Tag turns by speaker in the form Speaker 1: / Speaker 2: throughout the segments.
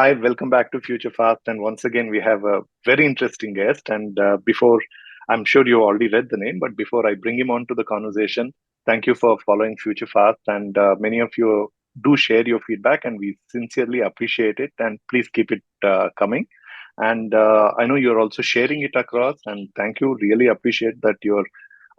Speaker 1: Hi, welcome back to Future Fast. And once again, we have a very interesting guest. And before, I'm sure you already read the name, but before I bring him on to the conversation, thank you for following Future Fast. And many of you do share your feedback, and we sincerely appreciate it. And please keep it coming. And I know you're also sharing it across. And thank you. Really appreciate that you're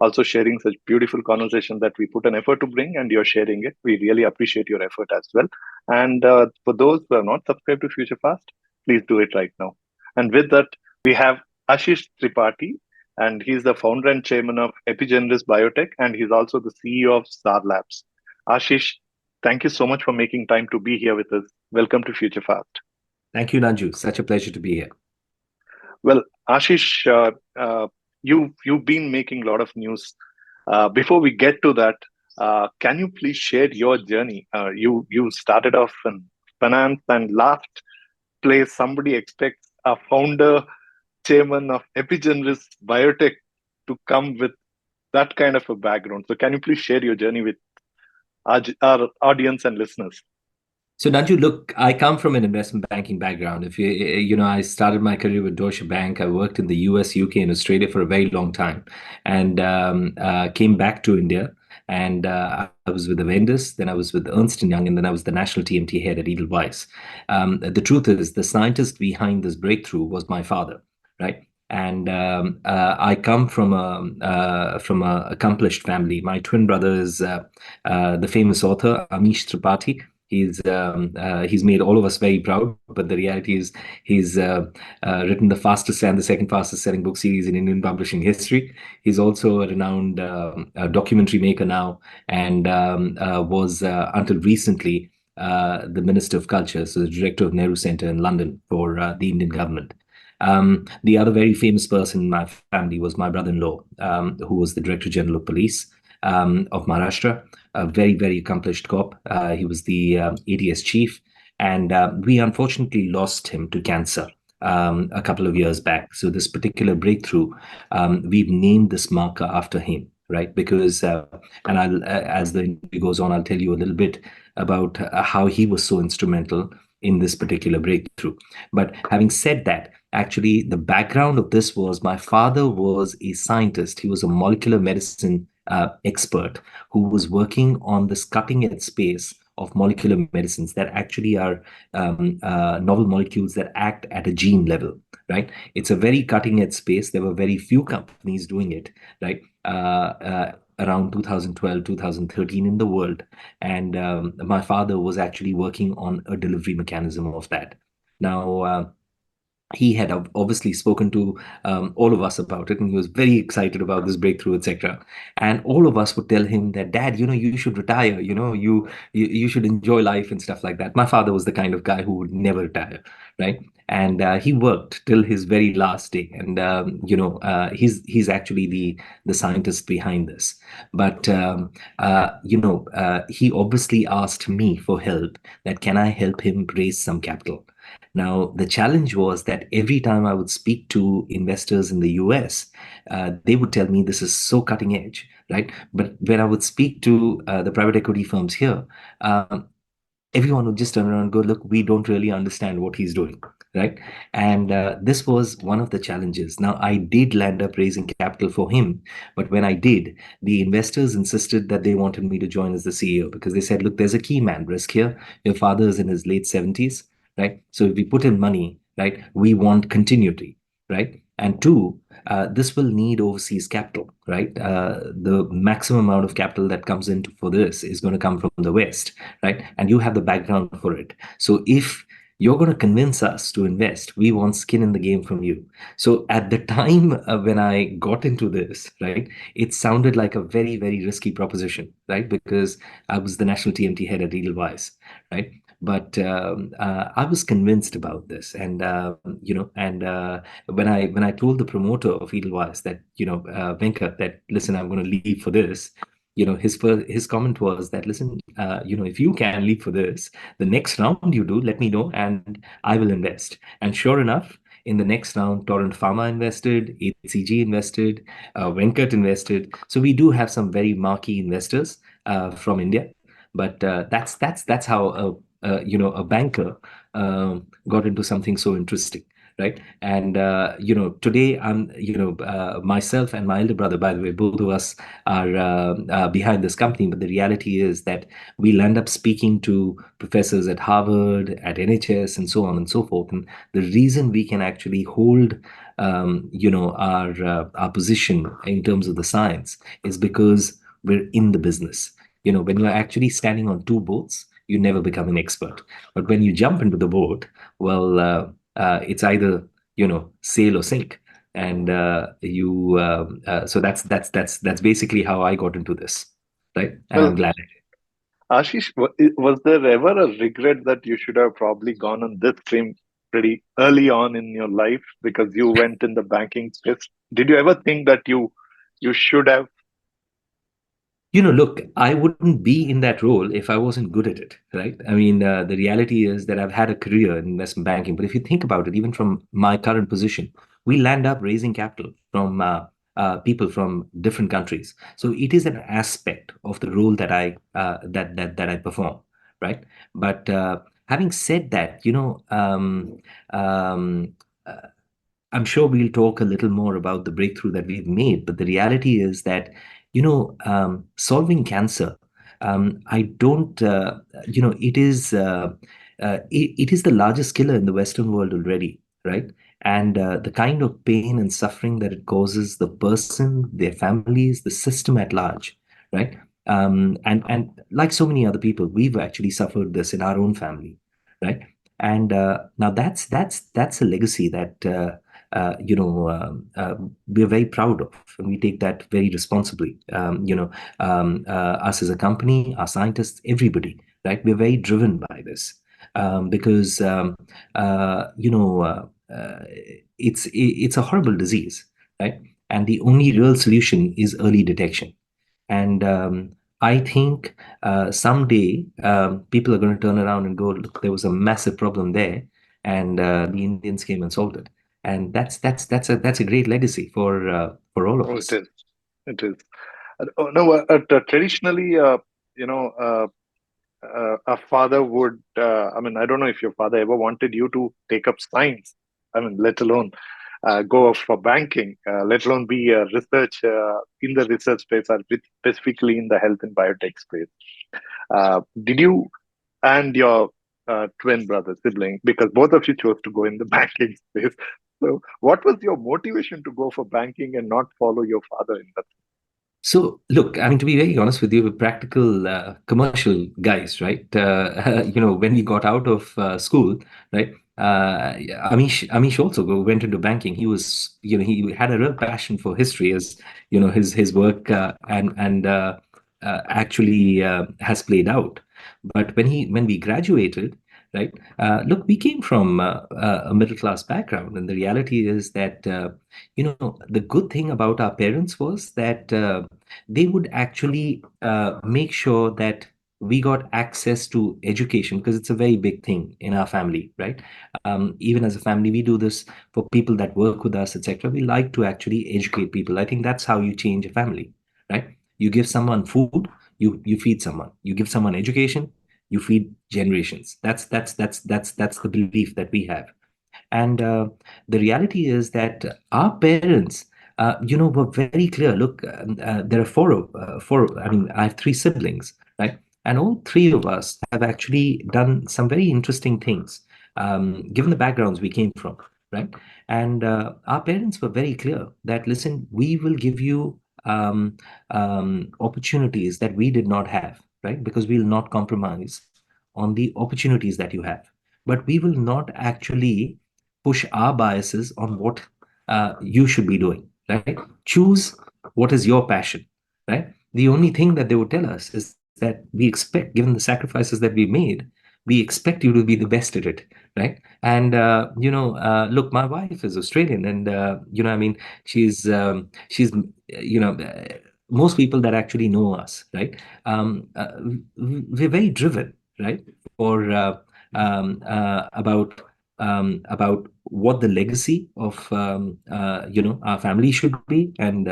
Speaker 1: also sharing such beautiful conversation that we put an effort to bring, and you're sharing it. We really appreciate your effort as well. And for those who are not subscribed to Future Fast, please do it right now. And with that, we have Ashish Tripathi, and he's the founder and chairman of Epigeneres Biotech, and he's also the CEO of Tzar Labs. Ashish, thank you so much for making time to be here with us. Welcome to Future Fast.
Speaker 2: Thank you, Nanju. Such a pleasure to be here.
Speaker 1: Well, Ashish, you've been making a lot of news. Before we get to that, can you please share your journey? You started off in finance, and last place somebody expects a founder, chairman of Epigeneres Biotech to come with that kind of a background. So, can you please share your journey with our audience and listeners?
Speaker 2: So, Nanju, look, I come from an investment banking background. If I started my career with Deutsche Bank. I worked in the US, UK, and Australia for a very long time, and came back to India. And I was with the vendors, then I was with Ernst& Young, and then I was the national TMT head at Edelweiss. The truth is, the scientist behind this breakthrough was my father, right? And I come from a accomplished family. My twin brother is the famous author Ashish Tripathi. He's made all of us very proud, but the reality is he's written the fastest and the second fastest selling book series in Indian publishing history. He's also a renowned documentary maker now, and was until recently the Minister of Culture, so the director of Nehru Center in London for the Indian government. The other very famous person in my family was my brother-in-law, who was the Director General of Police of Maharashtra, a very, very accomplished cop. He was the ATS chief, and we unfortunately lost him to cancer a couple of years back. So this particular breakthrough, we've named this marker after him, right? Because, and as the interview goes on, I'll tell you a little bit about how he was so instrumental in this particular breakthrough. But having said that, actually, the background of this was my father was a scientist. He was a molecular medicine expert who was working on this cutting edge space of molecular medicines that actually are novel molecules that act at a gene level, right? It's a very cutting edge space. There were very few companies doing it, right? Around 2012, 2013 in the world. And my father was actually working on a delivery mechanism of that. Now, he had obviously spoken to all of us about it, and he was very excited about this breakthrough, etc. And all of us would tell him that, Dad, you should retire. You should enjoy life and stuff like that. My father was the kind of guy who would never retire, right? And he worked till his very last day. And he's actually the scientist behind this. But he obviously asked me for help. That can I help him raise some capital? Now, the challenge was that every time I would speak to investors in the US, they would tell me this is so cutting edge, right? But when I would speak to the private equity firms here, everyone would just turn around and go, look, we don't really understand what he's doing, right? And this was one of the challenges. Now, I did land up raising capital for him, but when I did, the investors insisted that they wanted me to join as the CEO because they said, look, there's a key man risk here. Your father is in his late 70s, right? So if we put in money, right, we want continuity, right? And two, this will need overseas capital, right? The maximum amount of capital that comes in for this is going to come from the West, right? And you have the background for it. So if you're going to convince us to invest, we want skin in the game from you. So at the time when I got into this, right, it sounded like a very, very risky proposition, right? Because I was the national TMT head at Edelweiss, right? But I was convinced about this, and when I told the promoter of Edelweiss that Venkat, that listen, I'm going to leave for this. His comment was that, listen, if you can leave for this, the next round you do, let me know, and I will invest. And sure enough, in the next round, Torrent Pharma invested, HCG invested, Venkat invested. So we do have some very marquee investors from India. But that's how a banker got into something so interesting, right? And today I'm, myself and my elder brother, by the way, both of us are behind this company. But the reality is that we'll end up speaking to professors at Harvard, at NHS, and so on and so forth. And the reason we can actually hold our position in terms of the science is because we're in the business. When you're actually standing on two boats, you never become an expert. But when you jump into the boat, well, it's either sail or sink. And so that's basically how I got into this, right? And
Speaker 1: Well,
Speaker 2: I'm glad.
Speaker 1: Ashish, was there ever a regret that you should have probably gone on this stream pretty early on in your life because you went in the banking space? Did you ever think that you should have?
Speaker 2: Look, I wouldn't be in that role if I wasn't good at it, right? I mean, the reality is that I've had a career in investment banking, but if you think about it, even from my current position, we land up raising capital from people from different countries. So it is an aspect of the role that I perform, right? But having said that, um, uh, I'm sure we'll talk a little more about the breakthrough that we've made, but the reality is that, solving cancer, I don't, it is the largest killer in the Western world already, right? And the kind of pain and suffering that it causes the person, their families, the system at large, right? And like so many other people, we've actually suffered this in our own family, right? And now that's a legacy that we're very proud of, and we take that very responsibly. Us as a company, our scientists, everybody, right? We're very driven by this because uh, you know it's a horrible disease, right? And the only real solution is early detection. And I think someday people are going to turn around and go, look, there was a massive problem there, and the Indians came and solved it. And that's a great legacy for all of
Speaker 1: Oh, it
Speaker 2: us.
Speaker 1: is. It is. Oh, no, traditionally, a father would, I mean, I don't know if your father ever wanted you to take up science, I mean, let alone go for banking, let alone be a research in the research space or specifically in the health and biotech space. Did you and your twin brother, sibling, because both of you chose to go in the banking space. So, what was your motivation to go for banking and not follow your father in that?
Speaker 2: So, look, I mean, to be very honest with you, we're practical commercial guys, right? When we got out of school, right? Amish also went into banking. He was, he had a real passion for history, as his work and actually has played out. But when we graduated, right? Look, we came from a middle class background, and the reality is that the good thing about our parents was that they would actually make sure that we got access to education because it's a very big thing in our family, right? Even as a family, we do this for people that work with us, etc. We like to actually educate people. I think that's how you change a family, right? You give someone food, you feed someone. You give someone education, you feed generations. That's the belief that we have. And the reality is that our parents, were very clear. Look, there are four. I mean, I have three siblings, right? And all three of us have actually done some very interesting things, given the backgrounds we came from, right? And our parents were very clear that, listen, we will give you opportunities that we did not have, right? Because we will not compromise on the opportunities that you have, but we will not actually push our biases on what you should be doing, right? Choose what is your passion, right? The only thing that they would tell us is that we expect, given the sacrifices that we made, we expect you to be the best at it, right? And look, my wife is Australian, and I mean, she's most people that actually know us, right? We're very driven, right? For about what the legacy of our family should be, and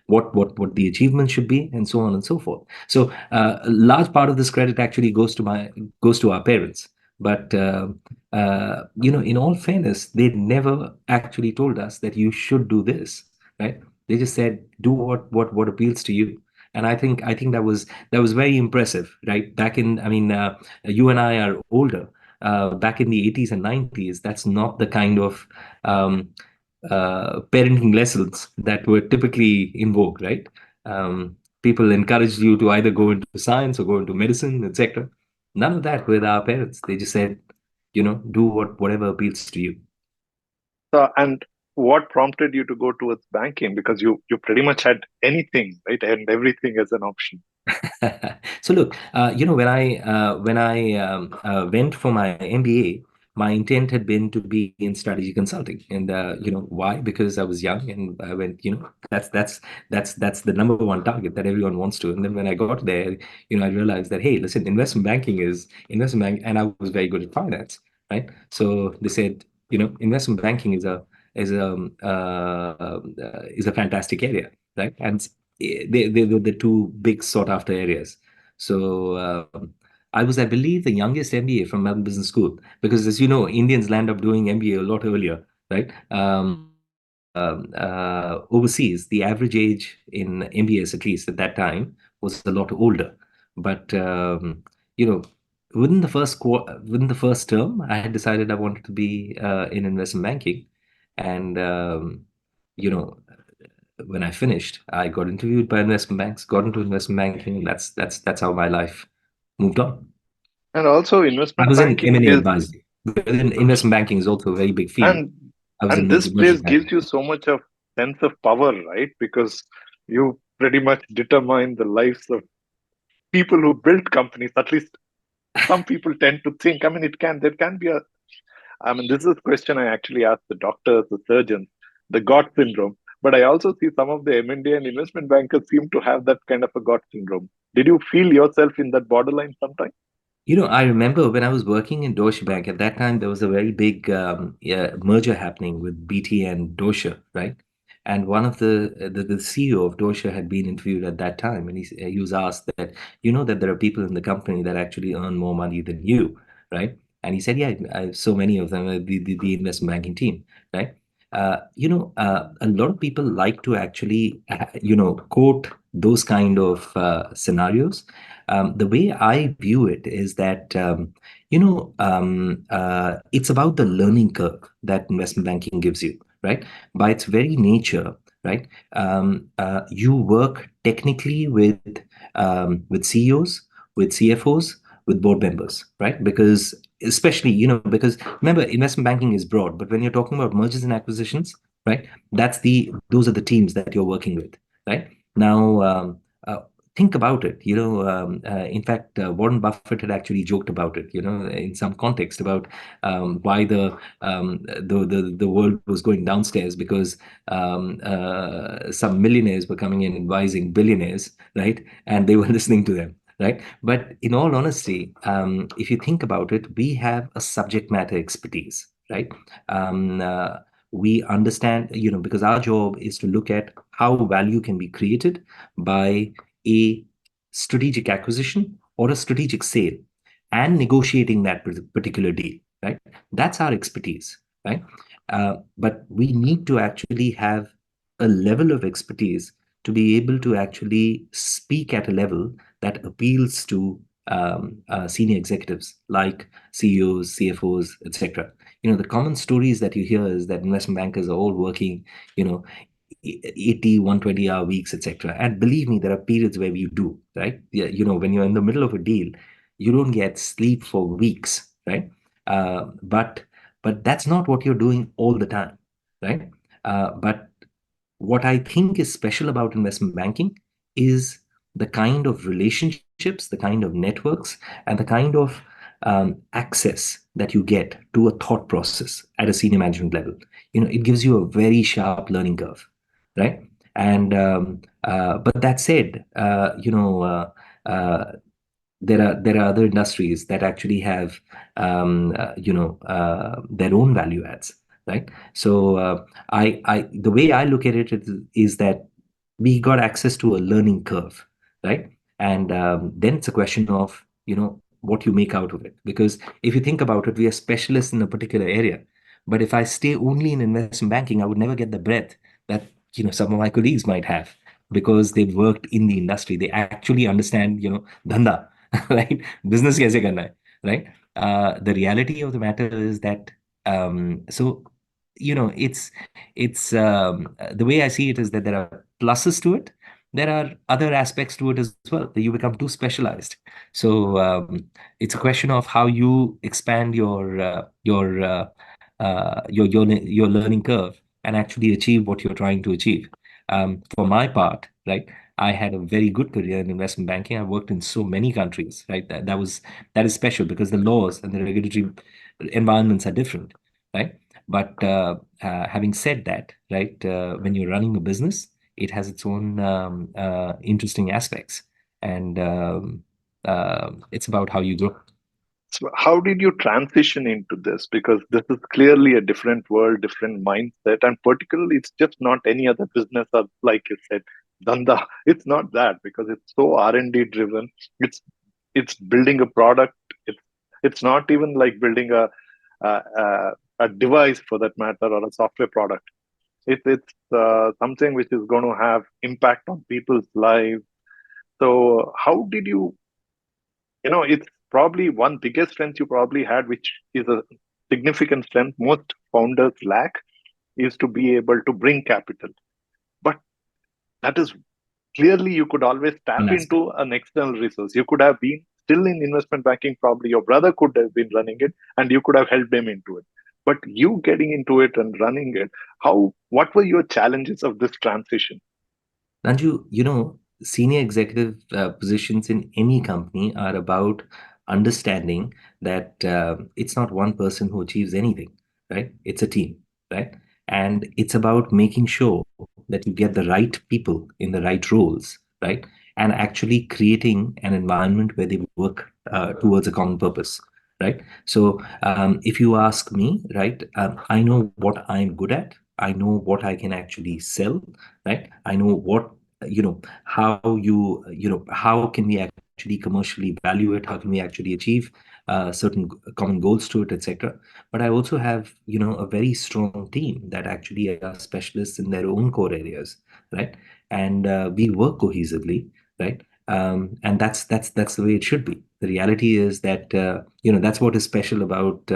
Speaker 2: what the achievement should be, and so on and so forth. So a large part of this credit actually goes to our parents, But in all fairness, they never actually told us that you should do this, right? They just said, do what appeals to you. And I think that was very impressive, right? Back in, I mean, you and I are older. Back in the 80s and 90s, that's not the kind of um, parenting lessons that were typically in vogue, right? People encouraged you to either go into science or go into medicine, etc. None of that with our parents. They just said, do whatever appeals to you.
Speaker 1: So, and what prompted you to go towards banking? Because you pretty much had anything, right, and everything as an option.
Speaker 2: So look, when I went for my MBA, my intent had been to be in strategy consulting, and why? Because I was young, and I went, that's the number one target that everyone wants to. And then when I got there, I realized that, hey, listen, investment bank, and I was very good at finance, right? So they said, investment banking is a fantastic area, right? And they were the two big sought after areas. So I was, I believe, the youngest MBA from Melbourne Business School, because, as you know, Indians land up doing MBA a lot earlier, right? Overseas, the average age in MBAs, at least at that time, was a lot older. But you know, within the first term, I had decided I wanted to be in investment banking, and you know, when I finished, I got interviewed by investment banks, got into investment banking, and that's how my life moved on.
Speaker 1: And also,
Speaker 2: I
Speaker 1: investment
Speaker 2: was in
Speaker 1: banking
Speaker 2: M&A
Speaker 1: is
Speaker 2: advisory. Within investment banking is also a very big field.
Speaker 1: and
Speaker 2: I was in
Speaker 1: and this
Speaker 2: merger
Speaker 1: place gives
Speaker 2: banking.
Speaker 1: you so much of sense of power, right? Because you pretty much determine the lives of people who build companies. At least some people tend to think. I mean, there can be a. I mean, this is a question I actually asked the doctors, the surgeons, the God syndrome. But I also see some of the M&A and investment bankers seem to have that kind of a God syndrome. Did you feel yourself in that borderline sometime?
Speaker 2: I remember when I was working in Deutsche Bank, at that time, there was a very big merger happening with BT and Deutsche, right? And one of the CEO of Deutsche had been interviewed at that time, and he was asked that, that there are people in the company that actually earn more money than you, right? And he said, yeah, so many of them, the investment banking team, right? A lot of people like to actually, quote those kind of scenarios. The way I view it is that it's about the learning curve that investment banking gives you, right? By its very nature, right? You work technically with CEOs, with CFOs, with board members, right? Because especially, because remember, investment banking is broad, but when you're talking about mergers and acquisitions, right? Those are the teams that you're working with, right? Now, uh, think about it. In fact, Warren Buffett had actually joked about it, in some context about why the world was going downstairs, because some millionaires were coming in advising billionaires, right? And they were listening to them. Right. But in all honesty, if you think about it, we have a subject matter expertise, right? Um, uh, we understand, because our job is to look at how value can be created by a strategic acquisition or a strategic sale, and negotiating that particular deal, right? That's our expertise, right? But we need to actually have a level of expertise to be able to actually speak at a level that appeals to senior executives like CEOs, CFOs, etc. The common stories that you hear is that investment bankers are all working, you know, 80, 120-hour weeks, etc. And believe me, there are periods where you do, right? Yeah, when you're in the middle of a deal, you don't get sleep for weeks, right? But that's not what you're doing all the time, right? But what I think is special about investment banking is the kind of relationships, the kind of networks, and the kind of access that you get to a thought process at a senior management level. It gives you a very sharp learning curve, right? And but that said, there are other industries that actually have their own value adds, right? So I the way I look at it is that we got access to a learning curve, right? And then it's a question of what you make out of it. Because if you think about it, we are specialists in a particular area. But if I stay only in investment banking, I would never get the breadth that some of my colleagues might have, because they've worked in the industry. They actually understand dhanda, right? Business kaise karna hai, right? The reality of the matter is that so it's the way I see it is that there are pluses to it. There are other aspects to it as well, that you become too specialized. So it's a question of how you expand your learning curve and actually achieve what you're trying to achieve. For my part, right, I had a very good career in investment banking. I worked in so many countries, right? That is special because the laws and the regulatory environments are different, right? But having said that, right, when you're running a business, it has its own interesting aspects, and it's about how you grow.
Speaker 1: So how did you transition into this? Because this is clearly a different world, different mindset, and particularly it's just not any other business or, like you said, danda. It's not that because it's so R&D driven. It's it's building a product. It's it's not even like building a device for that matter or a software product. It's something which is going to have impact on people's lives. So how did it's probably one biggest strength you probably had, which is a significant strength most founders lack, is to be able to bring capital. But that is clearly you could always tap
Speaker 2: One aspect.
Speaker 1: into an external resource. You could have been still in investment banking, probably your brother could have been running it and you could have helped him into it. But you getting into it and running it, what were your challenges of this transition?
Speaker 2: Nanju, senior executive positions in any company are about understanding that it's not one person who achieves anything, right? It's a team, right? And it's about making sure that you get the right people in the right roles, right? And actually creating an environment where they work towards a common purpose, right? So if you ask me, right, I know what I'm good at. I know what I can actually sell, right? I know what how how can we actually commercially value it, how can we actually achieve certain common goals to it, etc. But I also have a very strong team that actually are specialists in their own core areas, right? And we work cohesively, right? And that's the way it should be. The reality is that that's what is special about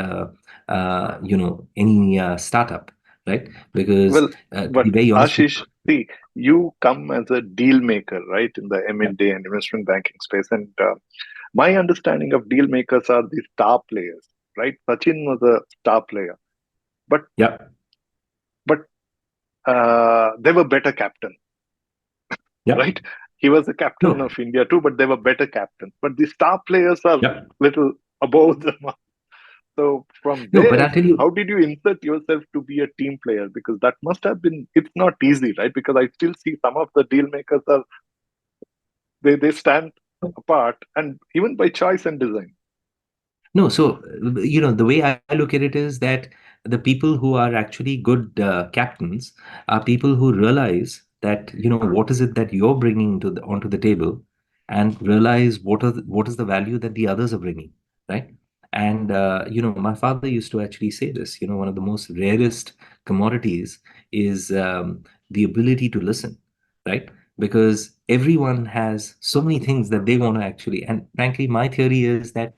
Speaker 2: any startup, right? Because
Speaker 1: Well,
Speaker 2: to
Speaker 1: but
Speaker 2: be very honest with
Speaker 1: Ashish, see, you come as a deal maker, right, in the
Speaker 2: you.
Speaker 1: M&A and investment banking space. And my understanding of deal makers are the star players, right? Sachin was a star player, but
Speaker 2: Yeah,
Speaker 1: but they were better captain,
Speaker 2: yeah.
Speaker 1: right? He was the captain
Speaker 2: No,
Speaker 1: of India too, but they were better captains. But the star players are
Speaker 2: yeah.
Speaker 1: little above them. So from
Speaker 2: No, but
Speaker 1: there,
Speaker 2: I'll tell you,
Speaker 1: how did you insert yourself to be a team player? Because that must have been, it's not easy, right? Because I still see some of the deal makers are, they stand apart and even by choice and design.
Speaker 2: no, so, the way I look at it is that the people who are actually good captains are people who realize that, what is it that you're bringing onto the table, and realize what is the value that the others are bringing, right? And, my father used to actually say this, one of the most rarest commodities is the ability to listen, right? Because everyone has so many things that they want to actually, and frankly, my theory is that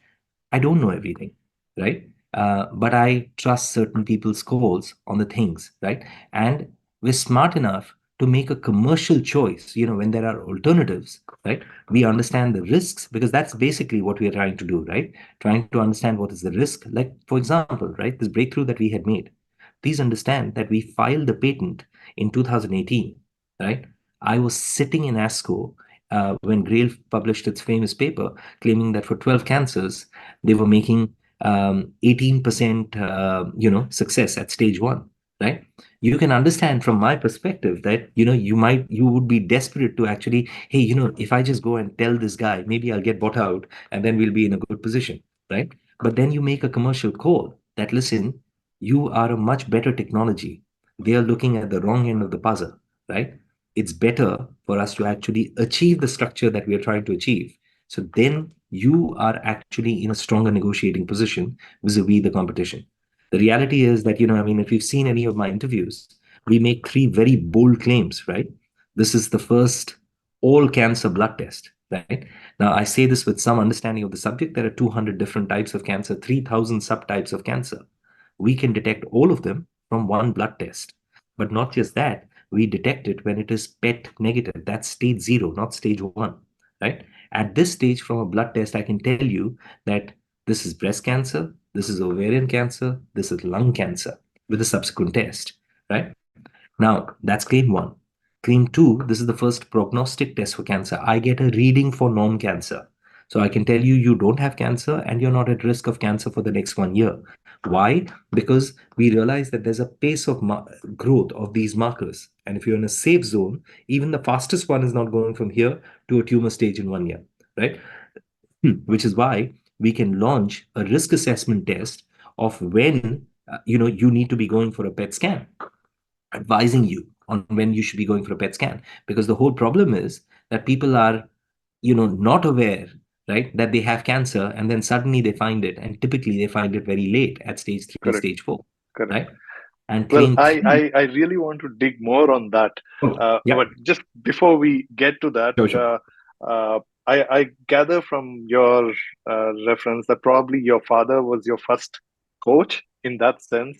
Speaker 2: I don't know everything, right? But I trust certain people's calls on the things, right? And we're smart enough to make a commercial choice, when there are alternatives, right? We understand the risks because that's basically what we are trying to do, right? Trying to understand what is the risk. Like, for example, right, this breakthrough that we had made. Please understand that we filed the patent in 2018, right? I was sitting in ASCO when Grail published its famous paper claiming that for 12 cancers, they were making 18% success at stage one, right? You can understand from my perspective that you would be desperate to actually, hey, if I just go and tell this guy, maybe I'll get bought out and then we'll be in a good position, right? But then you make a commercial call that, listen, you are a much better technology. They are looking at the wrong end of the puzzle, right? It's better for us to actually achieve the structure that we are trying to achieve, So then you are actually in a stronger negotiating position vis-a-vis the competition. The reality is that, I mean, if you've seen any of my interviews, we make three very bold claims, right? This is the first all cancer blood test, right? Now, I say this with some understanding of the subject. There are 200 different types of cancer, 3,000 subtypes of cancer. We can detect all of them from one blood test. But not just that, we detect it when it is PET negative. That's stage zero, not stage one, right? At this stage, from a blood test, I can tell you that this is breast cancer, this is ovarian cancer, this is lung cancer with a subsequent test, right? Now, that's claim one. Claim two, this is the first prognostic test for cancer. I get a reading for non cancer. So I can tell you, you don't have cancer and you're not at risk of cancer for the next 1 year. Why? Because we realize that there's a pace of growth of these markers. And if you're in a safe zone, even the fastest one is not going from here to a tumor stage in 1 year, right? Which is why we can launch a risk assessment test of when you need to be going for a PET scan, advising you on when you should be going for a PET scan. Because the whole problem is that people are, not aware, right, that they have cancer, and then suddenly they find it, and typically they find it very late at stage three,
Speaker 1: Correct.
Speaker 2: stage four,
Speaker 1: Correct.
Speaker 2: right? And
Speaker 1: Well,
Speaker 2: claim
Speaker 1: I,
Speaker 2: three.
Speaker 1: I, I really want to dig more on that.
Speaker 2: Yeah,
Speaker 1: But just before we get to that,
Speaker 2: sure, sure.
Speaker 1: I gather from your reference that probably your father was your first coach in that sense,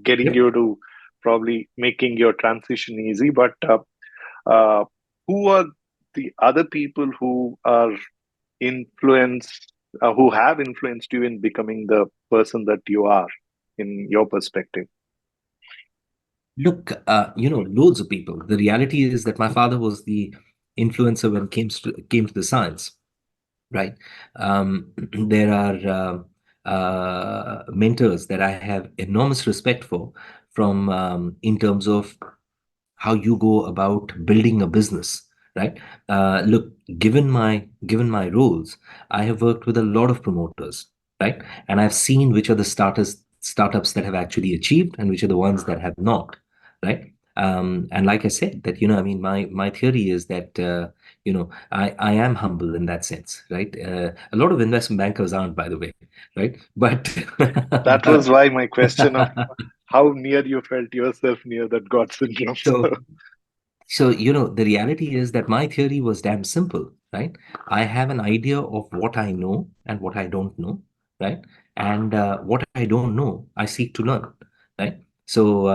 Speaker 1: getting
Speaker 2: Yep.
Speaker 1: you to probably making your transition easy. But uh, who are the other people who are influenced, who have influenced you in becoming the person that you are, in your perspective?
Speaker 2: Look, loads of people. The reality is that my father was the influencer when it came to the science, right? There are mentors that I have enormous respect for, from in terms of how you go about building a business, right? Look, given my roles, I have worked with a lot of promoters, right? And I've seen which are the startups that have actually achieved and which are the ones that have not, right? And like I said, that, I mean, my theory is that I am humble in that sense, right? A lot of investment bankers aren't, by the way, right? But
Speaker 1: That
Speaker 2: but
Speaker 1: was why my question of how near you felt yourself near that God syndrome.
Speaker 2: so
Speaker 1: So,
Speaker 2: So, the reality is that my theory was damn simple, right? I have an idea of what I know and what I don't know, right? And what I don't know, I seek to learn, right? So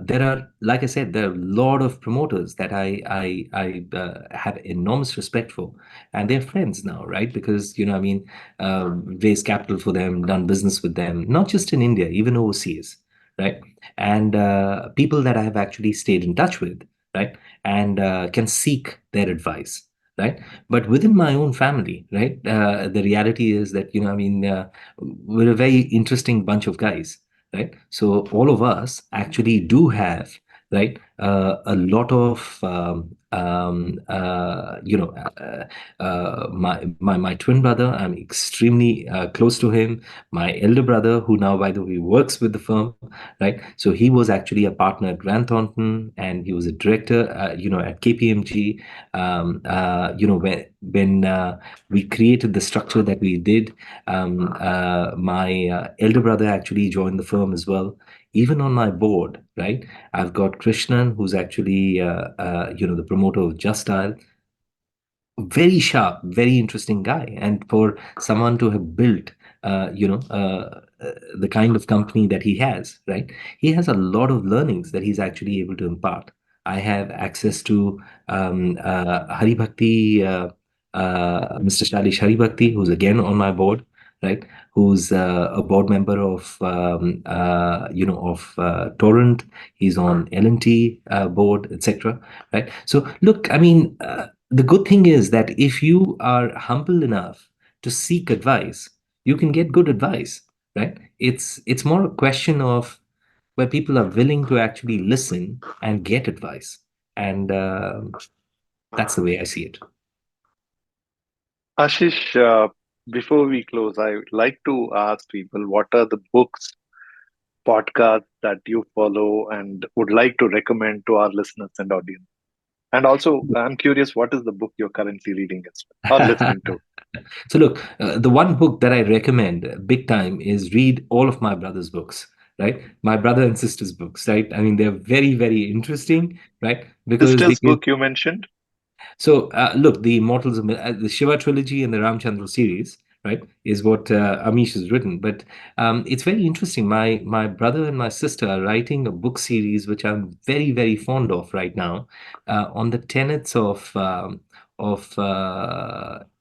Speaker 2: there are, like I said, there are a lot of promoters that I have enormous respect for, and they're friends now, right? Because I mean, raised capital for them, done business with them, not just in India, even overseas, right? And people that I have actually stayed in touch with, right, and can seek their advice, right? But within my own family, right, the reality is that I mean, we're a very interesting bunch of guys, right? So all of us actually do have, right, a lot of my twin brother, I'm extremely close to him. My elder brother, who now, by the way, works with the firm, right? So he was actually a partner at Grant Thornton, and he was a director, at KPMG. When we created the structure that we did, my elder brother actually joined the firm as well. Even on my board, right? I've got Krishnan, who's actually the promoter of Just Dial. Very sharp, very interesting guy. And for someone to have built, the kind of company that he has, right? He has a lot of learnings that he's actually able to impart. I have access to Hari Bhakti, Mr. Shalish Hari Bhakti, who's again on my board, right? Who's a board member of, Torrent. He's on L&T board, etc. Right? So look, I mean, the good thing is that if you are humble enough to seek advice, you can get good advice, right? It's more a question of where people are willing to actually listen and get advice, and that's the way I see it.
Speaker 1: Ashish, before we close, I would like to ask people what are the books, podcasts that you follow and would like to recommend to our listeners and audience? And also, I'm curious, what is the book you're currently reading as well, or listening to?
Speaker 2: So look, the one book that I recommend big time is read all of my brother's books, right? My brother and sister's books, right? I mean, they're very, very interesting, right? Because they
Speaker 1: Sister's
Speaker 2: give.
Speaker 1: book you mentioned?
Speaker 2: So, look, the Immortals, the Shiva trilogy and the Ramchandra series, right, is what Amish has written. But it's very interesting. My brother and my sister are writing a book series, which I'm very, very fond of right now, on the tenets of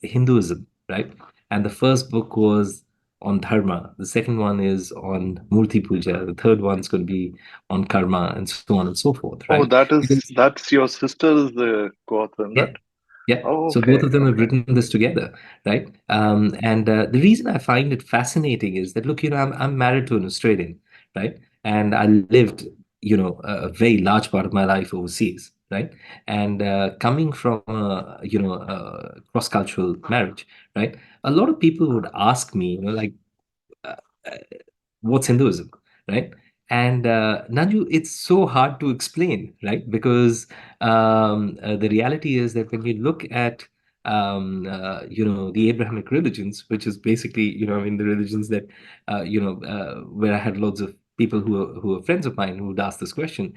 Speaker 2: Hinduism, right? And the first book was on dharma. The second one is on Murti Puja. The third one's going to be on karma, and so on and so forth,
Speaker 1: Oh,
Speaker 2: right? Because
Speaker 1: that's your sister's co-author in that?
Speaker 2: yeah, yeah.
Speaker 1: Oh,
Speaker 2: So both
Speaker 1: okay,
Speaker 2: of them have
Speaker 1: okay.
Speaker 2: written this together, right? And the reason I find it fascinating is that, look, I'm married to an Australian, right? And I lived, a very large part of my life overseas, right? And coming from, a cross-cultural marriage, right? A lot of people would ask me, like, uh, uh, what's Hinduism, right? And Nanju, it's so hard to explain, right? Because the reality is that when you look at the Abrahamic religions, which is basically, I mean, the religions that, where I had loads of people who are friends of mine who would ask this question,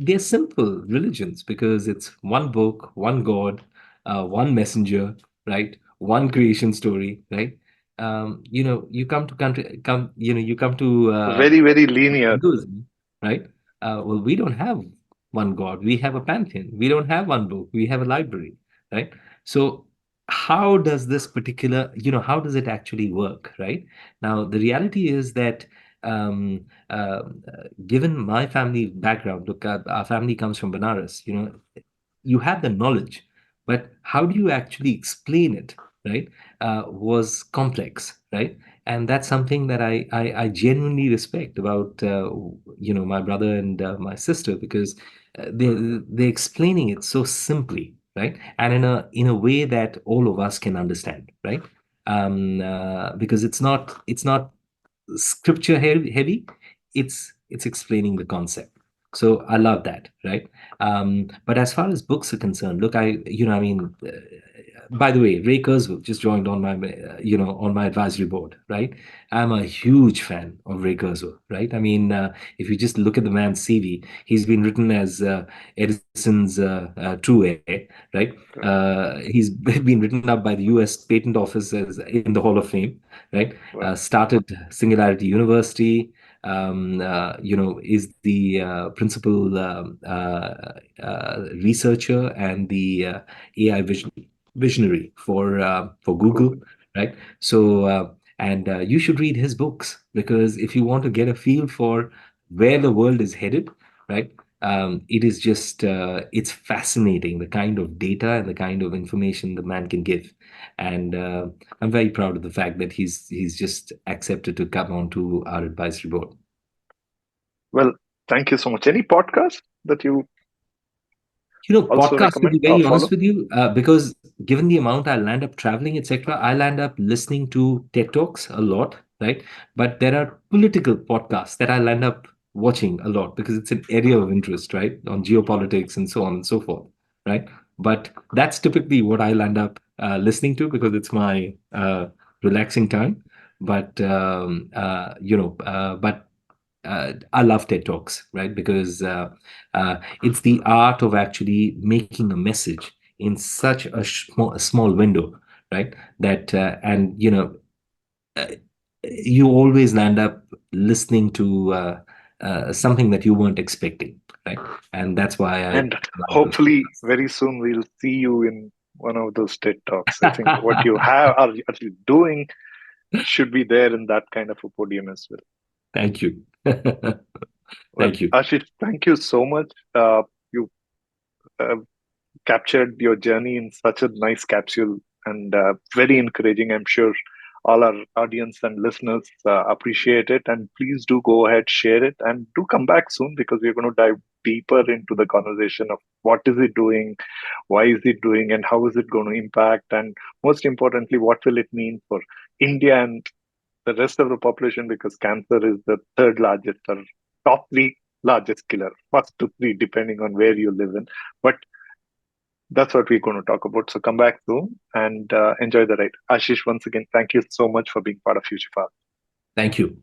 Speaker 2: they're simple religions because it's one book, one God, one messenger, right? One creation story, right? You come to country, you come to
Speaker 1: Very, very linear.
Speaker 2: Hinduism, right? Well, we don't have one God. We have a pantheon. We don't have one book. We have a library, right? So how does this particular, how does it actually work, right? Now, the reality is that um, given my family background, look, our family comes from Benares, you have the knowledge, but how do you actually explain it, right? Was complex, right? And that's something that I genuinely respect about my brother and my sister because they're explaining it so simply, right? And in a way that all of us can understand, right? Because it's not scripture heavy. It's explaining the concept. So I love that, right? But as far as books are concerned, look, I mean, by the way, Ray Kurzweil just joined on my advisory board, right? I'm a huge fan of Ray Kurzweil, right? I mean, if you just look at the man's CV, he's been written as Edison's true heir, right? He's been written up by the U.S. Patent Office as in the Hall of Fame, right?
Speaker 1: Well,
Speaker 2: Started Singularity University, is the principal researcher and the AI visionary for Google,
Speaker 1: Google.
Speaker 2: right? So, and you should read his books because if you want to get a feel for where the world is headed, right? It is just it's fascinating the kind of data and the kind of information the man can give, and I'm very proud of the fact that he's just accepted to come on to our advisory board.
Speaker 1: Well, thank you so much. Any podcast that you also
Speaker 2: Podcasts, to be
Speaker 1: recommend or
Speaker 2: very honest
Speaker 1: follow?
Speaker 2: with you, because given the amount I land up traveling, etc., I land up listening to TED Talks a lot, right? But there are political podcasts that I land up watching a lot because it's an area of interest, right? On geopolitics and so on and so forth, right? But that's typically what I land up listening to because it's my relaxing time. But I love TED Talks, right? Because it's the art of actually making a message in such a small window, right? That uh, you always land up listening to something that you weren't expecting, right? And that's why I
Speaker 1: And
Speaker 2: like those
Speaker 1: hopefully, very soon we'll see you in one of those TED Talks. I think what you have are you doing should be there in that kind of a podium as well.
Speaker 2: Thank you.
Speaker 1: Well,
Speaker 2: Thank you.
Speaker 1: Ashish, thank you so much. You uh, captured your journey in such a nice capsule and very encouraging. I'm sure all our audience and listeners appreciate it. And please do go ahead, share it, and do come back soon because we're going to dive deeper into the conversation of what is it doing, why is it doing, and how is it going to impact, and most importantly, what will it mean for India and the rest of the population because cancer is the third largest or top three largest killer, first to three, depending on where you live in. But That's what we're going to talk about. So come back soon and enjoy the ride. Ashish, once again, thank you so much for being part of Future Fast.
Speaker 2: Thank you.